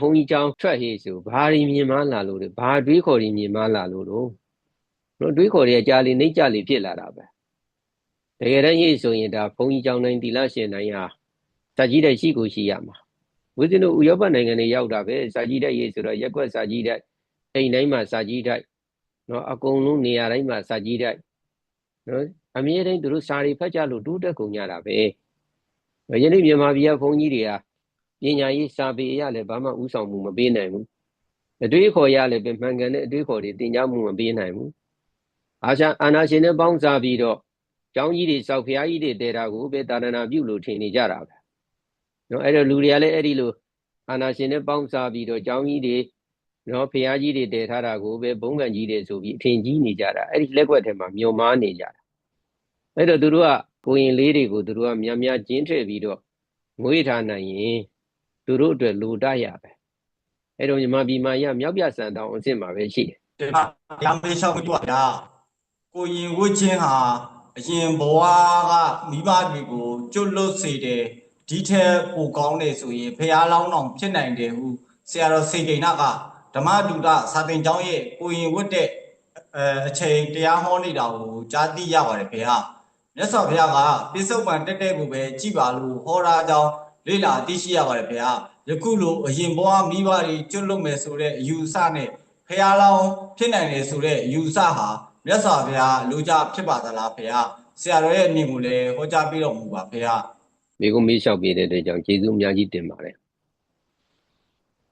ဘုန်းကြီးကျောင်းထွက်ဟေ့ဆိုဘာတွေမြင်မှလာလို့လဲဘာတွေးခေါ်တွေမြင်မှလာလို့တော့နော်တွေးခေါ်တွေကကြာလေနှိမ့်ကြလေဖြစ်လာတာပဲတကယ်တမ်းဟေ့ဆိုရင်ဒါဘုန်းကြီးကျောင်းတိုင်းသီလရှင်တိုင်းဟာစာကြည့်တဲ့ရှိကိုရှိရမှာဦးဇင်းတို့ဥရောပနိုင်ငံတွေရောက်တာပဲစာကြည့်တဲ့ဟေ့ဆိုတော့ရက်ကွက်စာကြည့်တဲ့အိမ်တိုင်းမှာစာကြည့်တဲ့နော်အကုန်လုံးနေရာတိုင်းမှာစာကြည့်တဲ့နော်အမြဲတမ်းသူတို့စာတွေဖတ်ကြလို့တိုးတက်ကုန်ကြတာပဲယနေ့မြန်မာပြည်ကဘုန်းကြီးတွေကပညာရေးစာပေအရလည်းဘာမှဥဆောင်မှုမပေးနိုင်ဘူးအတွေးခေါ်ရလည်းပဲမှန်ကန်တဲ့အတွေးခေါ်တွေတင်ကြမှုမပေးနိုင်ဘူးအာနာရှင်နဲ့ပေါင်းစားပြီးတော့ကျောင်းကြီးတွေစောက်ဖျားကြီးတွေတဲတာကိုပဲတာဒနာပြုလို့ထင်နေကြတာပဲနော်အဲ့တော့လူတွေကလည်းအဲ့ဒီလိုအာနာရှင်နဲ့ပေါင်းစားပြီးတော့ကျောင်းကြီးတွေနော်ဖျားကြီးတွေတဲထားတာကိုပဲဘုံကံကြီးတွေဆိုပြီးအထင်ကြီးနေကြတာအဲ့ဒီလက်ကွက်ထဲမှာမျောမားနေကြတာအဲ့တော့သူတို့ကကိုရင်လေးတွေကိုသူတို့ကများများကျင်းထည့်ပြီးတော့ငွေထားနိုင်ရင်သူတို့အတွက်လိုတရပဲအဲ့တော့မြန်မာပြည်မှာရမြောက်ပြဆန်တောင်အစ်စ်မှာပဲရှိတယ်။ရာမေရှောက်ကြွတာကိုရင်ဝှချင်းဟာအရင်ဘဝကမိဘတွေကိုကျွတ်လွတ်စေတယ်ဒီထက်ပိုကောင်းတယ်ဆိုရင်ဖះလောင်းတော်ဖြစ်နိုင်တယ်ဟုဆရာတော်စေကိဏကဓမ္မဒုဒစာသင်ကျောင်းရဲ့ကိုရင်ဝတ်တဲ့အချိန်တရားဟောနေတာကိုကြားသိရပါတယ်ဖေဟာမြတ်စွာဘုရားကပိဿုပန်တက်တဲ့ကိုပဲကြည်ပါလို့ဟောတာကြောင့်လေ့လာသိရှိရပါတယ်ဖေဟာယခုလိုအရင်ဘဝမိဘတွေကျွတ်လွတ်မယ်ဆိုတဲ့အယူအဆနဲ့ဖះလောင်းဖြစ်နိုင်တယ်ဆိုတဲ့အယူအဆဟာမြတ်စွာဘုရားလူကြဖြစ်ပါသလားဖေဟာဆရာတော်ရဲ့အမြင်ကိုလည်းဟောကြားပေးတော်မူပါဖေဟာမိကုမေးလျှောက်ပြတဲ့အတွက်ကြောင့်ကျေးဇူးအများကြီးတင်ပါတယ်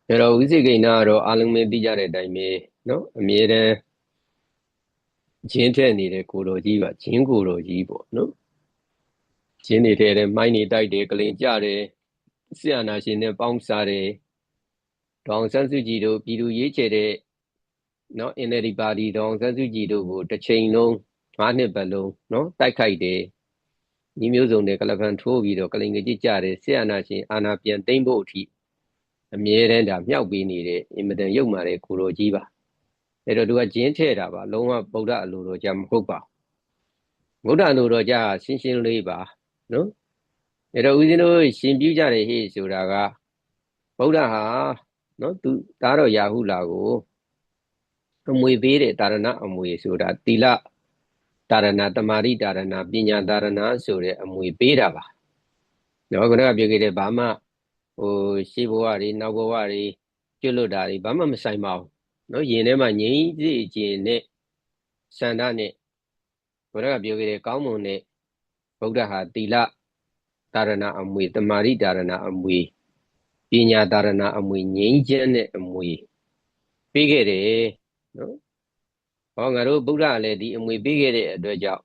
အဲ့တော့ဝိသေကိဏကတော့အားလုံးပဲသိကြတဲ့အတိုင်းပဲနော်အမြဲတမ်းဂျင်းထက်နေတဲ့ကိုတော်ကြီးပါဂျင်းကိုတော်ကြီးပေါ့နော်ဂျင်းနေထဲတဲ့မိုင်းနေတိုက်တယ်ကလင်ကြတယ်ဆရာနာရှင်နဲ့ပေါင်းစားတယ်ဒေါအောင်ဆန်းစုကြည်တို့ပြည်သူရေးချယ်တဲ့နော် NLD ပါတီဒေါအောင်ဆန်းစုကြည်တို့ကိုတစ်ချိန်လုံး5နှစ်ပတ်လုံးနော်တိုက်ခိုက်တယ်ညီမျိုးစုံတွေကလပန်ထိုးပြီးတော့ကလင်ကြစ်ကြတယ်ဆရာနာရှင်အာနာပြန်သိမ့်ဖို့အထိအမြဲတမ်းဒါမြောက်ပေးနေတဲ့အင်မတန်ရုပ်မာတဲ့ကိုတော်ကြီးပါအဲ့တော့သူကဂျင်းထဲတာပါလုံးဝဗုဒ္ဓအလိုတော်ကြမဟုတ်ပါဗုဒ္ဓအလိုတော်ကြရှင်းရှင်းလေးပါနော်အဲ့တော့ဦးဇင်းတို့ရှင်ပြုကြတယ်ဟေ့ဆိုတာကဗုဒ္ဓဟာနော်သူဒါတော့ရာဟုလာကိုအမွေပေးတဲ့တာရဏအမွေဆိုတာသီလတာရဏတမာရိတာရဏပညာတာရဏဆိုတဲ့အမွေပေးတာပါနော်ခဏပြောခဲ့တဲ့ဘာမှရှေးဘဝတွေနောက်ဘဝတွေကျွတ်လွတ်တာတွေဘာမှမဆိုင်ပါဘူးနော်ယင်ထဲမှာငြိမ်းစေခြင်းနဲ့စန္ဒနဲ့ခဏပြောခဲ့တဲ့ကောင်းမွန်တဲ့ဗုဒ္ဓဟာသီလတာရဏအမွေတမာရိတာရဏအမွေပညာတာရဏအမွေငြိမ်းချမ်းတဲ့အမွေပေးခဲ့တယ်နော်ဟောငါတို့ဗုဒ္ဓလည်းဒီအမွေပေးခဲ့တဲ့အတွက်ကြောင့်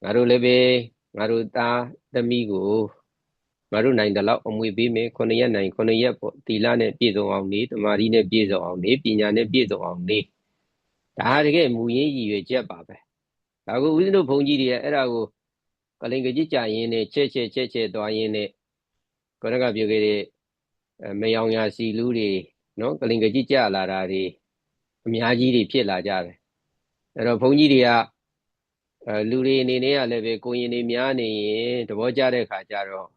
ငါတို့လည်းပဲငါတို့သားသမီးကိုငါတို့နိုင်တဲ့လောက်အမွေပေးမယ်9ရက်နိုင်9ရက်ပေါ့သီလနဲ့ပြည့်စုံအောင်နေတမာရီနဲ့ပြည့်စုံအောင်နေပညာနဲ့ပြည့်စုံအောင်နေဒါတကယ်မူရင်းရည်ရွယ်ချက်ပါပဲဒါကိုဦးဇင်းတို့ဘုန်းကြီးတွေကအဲ့ဒါကိုကလင်ကကြစ်ကြရင်နဲ့ချက်သွားရင်းနဲ့ခေါင်းကပြောခဲ့တဲ့မယောင်ရာစီလူတွေနော်ကလင်ကကြစ်ကြလာတာတွေအများကြီးတွေဖြစ်လာကြတယ်အဲ့တော့ဘုန်းကြီးတွေကလူတွေအနေနဲ့ကလည်းပဲကိုရင်တွေများနေရင်သဘောကျတဲ့ခါကျတော့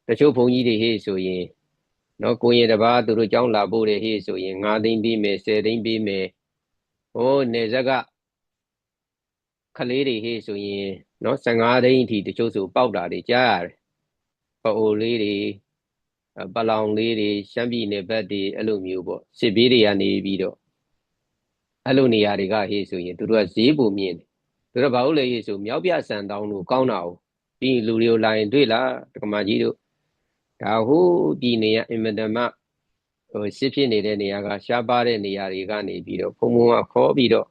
တချို့ဘုန်းကြီးတွေဟေ့ဆိုရင်နော်ကိုရင်တစ်ပါးသူတို့ကြောင်းလာဖို့တဲ့ဟေ့ဆိုရင်9သိန်းပေးမယ်10သိန်းပေးမယ်ဟိုနေဇက်ကခလေးတွေဟေ့ဆိုရင်နော်15သိန်းအထိတချို့ဆိုပေါက်တာတွေကြားရတယ်ပအိုလေးတွေပလောင်လေးတွေရှမ်းပြည်နယ်ဘက်တွေအဲ့လိုမျိုးပေါ့စစ်ဘေးတွေကနေပြီးတော့အဲ့လိုနေရာတွေကဟေ့ဆိုရင်သူတို့ကဈေးပုံမြင့်တယ်သူတို့ဘာလို့လဲဟေ့ဆိုမြောက်ပြဆန်တောင်းတို့ကောင်းတာ哦ပြီးလူတွေကိုလာရင်တွေ့လားတက္ကမကြီးတို့ဒါဟိုပြည်နေရအင်မတန်မှစစ်ဖြစ်နေတဲ့နေရာကရှားပါတဲ့နေရာတွေကနေပြီးတော့ဘုံဘုံကခေါ်ပြီးတော့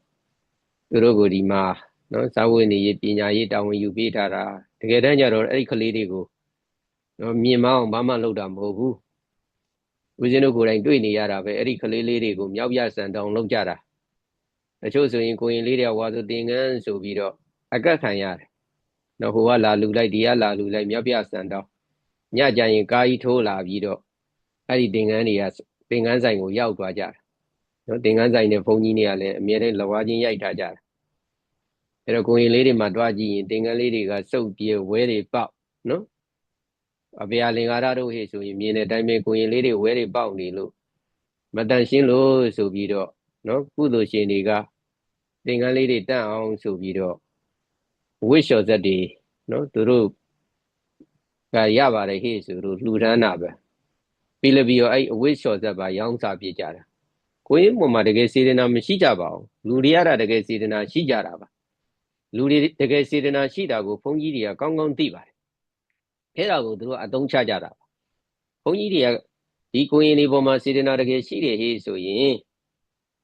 သူတို့ကိုဒီမှာနော်ဇာဝေနေရေးပညာရေးတာဝန်ယူပေးထားတာတကယ်တမ်းကျတော့အဲ့ဒီကလေးတွေကိုနော်မြင်မအောင်ဘာမှလုပ်တာမဟုတ်ဘူးဦးဇင်းတို့ကိုယ်တိုင်တွေ့နေရတာပဲအဲ့ဒီကလေးလေးတွေကိုမြောက်ပြဆန်တောင်းလုပ်ကြတာတချို့ဆိုရင်ကိုရင်လေးတွေကဝါဆိုတင်ကန်းဆိုပြီးတော့အကက်ခံရတယ်နော်ဟိုကလာလူလိုက်ဒီကလာလူလိုက်မြောက်ပြဆန်တောင်းညကြရင်ကားကြီးထိုးလာပြီးတော့အဲ့ဒီတင်ကန်းတွေကတင်ကန်းဆိုင်ကိုရောက်သွားကြတယ်နော်တင်ကန်းဆိုင်နဲ့ဘုန်းကြီးတွေကလည်းအမြဲတမ်းလဝါချင်းရိုက်ထားကြတယ်အဲ့တော့ကိုရင်လေးတွေမှာတွားကြည့်ရင်တင်ကန်းလေးတွေကစုပ်ပြေဝဲတွေပေါက်နော်အဗျာလင်္ကာရတို့ဟေ့ဆိုရင်မြင်တဲ့အတိုင်းပဲကိုရင်လေးတွေဝဲတွေပေါက်နေလို့ မတန်ရှင်းလို့ဆိုပြီးတော့နော်ကုသိုလ်ရှင်တွေကသင်္ကန်းလေးတွေတန့်အောင်ဆိုပြီးတော့ဝိလျှော်သက်တွေနော်သူတို့ကရပါတယ်ဟေ့ဆိုလို့လှူဒန်းတာပဲပြီးလည်းပြီးတော့အဲ့အဝိလျှော်သက်ပါရောင်းစားပြကြတာကိုရင်းပေါ်မှာတကယ်စေတနာမရှိကြပါဘူးလူတွေရတာတကယ်စေတနာရှိကြတာပါလူတွေတကယ်စေတနာရှိတာကိုဘုန်းကြီးတွေကကောင်းကောင်းသိပါတယ်အဲ့ဒါကိုသူတို့အသုံးချကြတာပါဘုန်းကြီးတွေကဒီကိုရင်တွေပေါ်မှာစေတနာတကယ်ရှိတယ်ဟေ့ဆိုရင်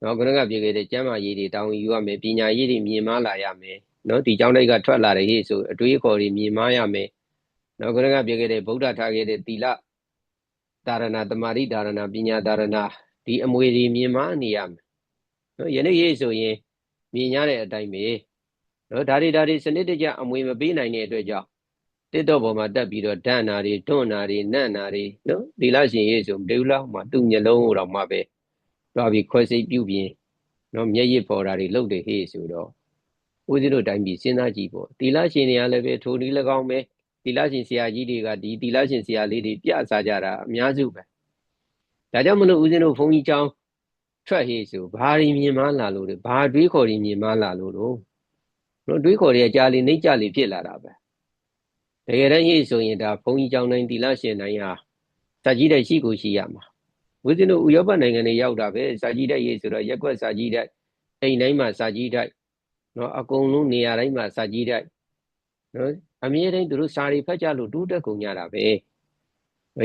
နော်ခဏကပြောခဲ့တဲ့ကျမ်းမာရေးတွေတောင်းယူရမယ်ပညာရေးတွေမြင်မာလာရမယ်နော်ဒီကျောင်းတိုက်ကထွက်လာတယ်ဟေ့ဆိုအတွေးအခေါ်တွေမြင်မာရမယ်နော်ခဏကပြောခဲ့တဲ့ဗုဒ္ဓထားခဲ့တဲ့သီလဒါရဏတမာရိဒါရဏပညာဒါရဏဒီအမွေတွေမြင်မာနေရမယ်နော်ယနေ့ဟေ့ဆိုရင်မြင်ရတဲ့အတိုင်းပဲနော်ဒါတွေစနစ်တကျအမွေမပေးနိုင်တဲ့အတွက်ကြောင့်တစ်တော့ပေါ်မှာတက်ပြီးတော့ဒဏ္ဍာတွေတွန့်နာတွေနန့်နာတွေနော်သီလရှင်ရေးဆိုမတူလောက်မှသူ့မျက်လုံးတော့မှပဲသွားပြီးခွဲစိတ်ပြုပြင်နော်မျက်ရည်ပေါ်တာတွေလုပ်တယ်ဟေ့ဆိုတော့ဦးဇင်းတို့တိုင်းပြည်စဉ်းစားကြည့်ပေါ့သီလရှင်တွေကလည်းပဲထိုနည်း၎င်းပဲသီလရှင်ဆရာကြီးတွေကဒီသီလရှင်ဆရာလေးတွေပြစားကြတာအများစုပဲဒါကြောင့်မလို့ဦးဇင်းတို့ဘုန်းကြီးကျောင်းထွက်ဟေ့ဆိုဘာတွေမြင်မာလာလို့လဲဘာတွေးခေါ်တွေမြင်မာလာလို့တော့နော်တွေးခေါ်တွေကကြာလေနှိမ့်ကြလေဖြစ်လာတာပဲတကယ်တမ်းရေးဆိုရင်ဒါဘုန်းကြီးကျောင်းတိုင်းသီလရှင်တိုင်းဟာစာကြည့်တဲ့ရှိကိုရှိရမှာဝိဇ္ဇနုဥရောပနိုင်ငံတွေရောက်တာပဲစာကြည့်တဲ့ရေးဆိုတော့ရက်ကွက်စာကြည့်တဲ့အိမ်တိုင်းမှာစာကြည့်တဲ့နော်အကုန်လုံးနေရာတိုင်းမှာစာကြည့်တဲ့နော်အမြဲတမ်းသူတို့စာတွေဖတ်ကြလို့တိုးတက်ကုန်ကြတာပဲ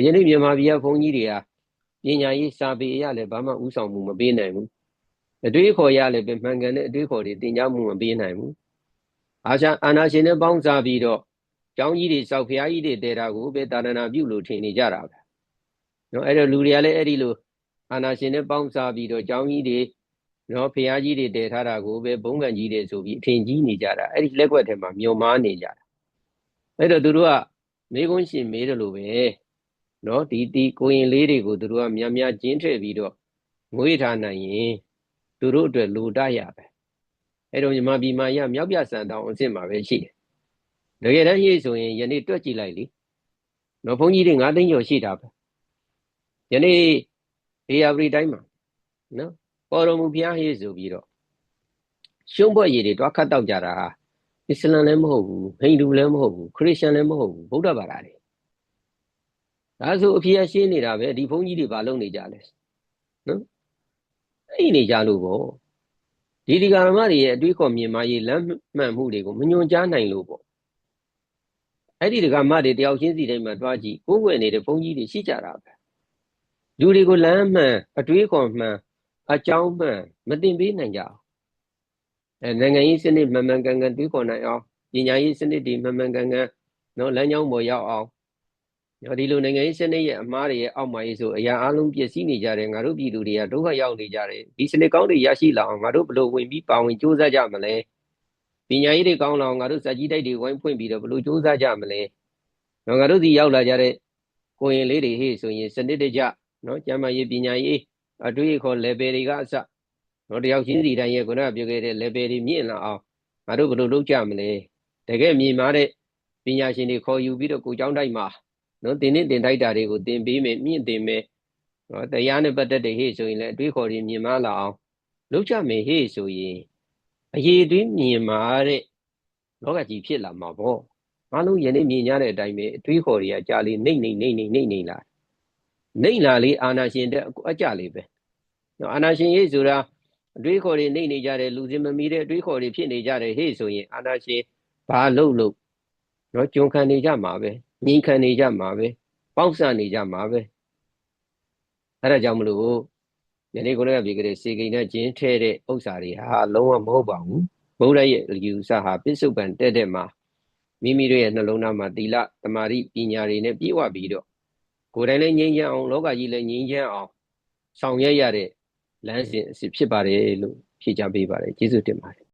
ယနေ့မြန်မာပြည်ကဘုန်းကြီးတွေကပညာရေးစာပေအရလည်းဘာမှဥဆောင်မှုမပေးနိုင်ဘူးအတွေးခေါ်ရလည်းပဲမှန်ကန်တဲ့အတွေးခေါ်တွေသင်ကြားမှုမပေးနိုင်ဘူးအာနာရှင်နဲ့ပေါင်းစားပြီးတော့ကျောင်းကြီးတွေစောက်ဖျားကြီးတွေတဲတာကိုပဲတာဒနာပြုလို့ထင်နေကြတာပဲနော်အဲ့တော့လူတွေကလည်းအဲ့ဒီလိုအာနာရှင်နဲ့ပေါင်းစားပြီးတော့ကျောင်းကြီးတွေနော်ဖျားကြီးတွေတဲထားတာကိုပဲဘုံကံကြီးတွေဆိုပြီးအထင်ကြီးနေကြတာအဲ့ဒီလက်ကွက်ထဲမှာမျောမားနေကြတာအဲ့တော့သူတို့ကမေးခွန်းရှင်မေးတယ်လို့ပဲနော်ဒီကိုရင်လေးတွေကိုသူတို့ကများများကျင်းထည့်ပြီးတော့ငွေထားနိုင်ရင်သူတို့အတွက်လိုတရပဲအဲ့တော့မြန်မာပြည်မှာရမြောက်ပြဆန်တောင်အစ်စ်မှာပဲရှိတယ်တကယ်တမ်းရေးဆိုရင်ယနေ့တွက်ကြည့်လိုက်လေနော်ဘုန်းကြီးတွေ9သိန်းကျော်ရှိတာပဲယနေ့အေယာပရီတိုင်းမှာနော်ပေါ်တော်မူဘုရားဟေးဆိုပြီးတော့ရှုံးဘွက်ရည်တွေတွားခတ်တောက်ကြတာအစ္စလမ်လည်းမဟုတ်ဘူးဟိန္ဒူလည်းမဟုတ်ဘူးခရစ်ယာန်လည်းမဟုတ်ဘူးဗုဒ္ဓဘာသာတွေဒါဆိုအဖြစ်အရှင်းနေတာပဲဒီဘုန်းကြီးတွေဘာလုပ်နေကြလဲနော်အဲ့နေကြလို့ပေါ့ဒီဃာရမတွေရဲ့အတွေးခေါ်မြင်မာရေးလမ်းမှန်မှုတွေကိုမညွန်ကြားနိုင်လို့ပေါ့အဲ့ဒီဃာမတွေတယောက်ချင်းစီတိုင်းမှာတွားကြည့်ကိုယ်ွယ်နေတဲ့ဘုန်းကြီးတွေရှိကြတာပဲလူတွေကိုလမ်းမှန်အတွေးခေါ်မှန်အကြောင်းမှန်မတင်ပေးနိုင်ကြအောင်နိုင်ငံရေးစနစ်မှန်မှန်ကန်ကန်တွေးခေါ်နိုင်အောင်ပညာရေးစနစ်တွေမှန်မှန်ကန်ကန်နော်လမ်းကြောင်းပေါ်ရောက်အောင်ဒီလိုနိုင်ငံရေးစနစ်ရဲ့အမားတွေရဲ့အောက်မှာရေးဆိုအရာအလုံးပျက်စီးနေကြတယ်ငါတို့ပြည်သူတွေကဒုက္ခရောက်နေကြတယ်ဒီစနစ်ကောင်းတွေရရှိလာအောင်ငါတို့ဘယ်လိုဝင်ပြီးပါဝင်ကြိုးစားကြမလဲပညာရေးတွေကောင်းလာအောင်ငါတို့စက်ကြီးတိုက်တွေဝိုင်းဖွင့်ပြီးတော့ဘယ်လိုကြိုးစားကြမလဲနော်ငါတို့ဒီရောက်လာကြတဲ့ကိုရင်လေးတွေဟေ့ဆိုရင်စနစ်တကျနော်ကျမ်းမာရေးပညာရေးအတွေ့အခေါ် level တွေကအစနော်တယောက်ချင်းစီတိုင်းရဲ့ခုနကပြောခဲ့တဲ့ level တွေမြင့်လာအောင်ငါတို့ဘယ်လိုလုပ်ကြမလဲတကယ်မြင်မာတဲ့ပညာရှင်တွေခေါ်ယူပြီးတော့ကိုကျောင်းတိုက်မှာနော်တင်တိုက်တာတွေကိုတင်ပေးမယ်မြင့်တင်မယ်နော်တရားနဲ့ပတ်သက်တဲ့ဟေ့ဆိုရင်လည်းအတွေးခေါ်တွေမြင်မာလာအောင်လုပ်ကြမယ်ဟေ့ဆိုရင်အရေးအသွေးမြင်မာတဲ့လောကကြီးဖြစ်လာမှာပေါ့အားလုံးယနေ့မြင်ကြတဲ့အတိုင်းပဲအတွေးခေါ်တွေကကြာလေနှိမ့်လာနှိမ့်လာလေအာနာရှင်တဲ့အကြလေပဲနော်အာနာရှင်ဟေ့ဆိုတာအတွေးခေါ်တွေနှိမ့်နေကြတယ်လူစင်မမီတဲ့အတွေးခေါ်တွေဖြစ်နေကြတယ်ဟေ့ဆိုရင်အာနာရှင်ဘာလုပ်နော်ကြုံခံနေကြမှာပဲငြိမ်ခံနေကြမှာပဲပေါက်ဆနေကြမှာပဲအဲ့ဒါကြောင့်မလို့ယနေ့ကိုလည်းပြောခဲ့တဲ့စေကိန်းနဲ့ကျင်းထဲတဲ့ဥစ္စာတွေဟာလုံးဝမဟုတ်ပါဘူးဘုရားရဲ့ယူဆဟာပစ္စုပန်တဲ့မှာမိမိတို့ရဲ့နှလုံးသားမှာသီလသမာဓိပညာတွေနဲ့ပြည့်ဝပြီးတော့ကိုယ်တိုင်လည်းငြိမ်းချမ်းအောင်လောကကြီးလည်းငြိမ်းချမ်းအောင်ဆောင်ရွက်ရတဲ့လမ်းစဉ်အစစ်ဖြစ်ပါတယ်လို့ဖြေချပေးပါတယ်ကျေးဇူးတင်ပါတယ်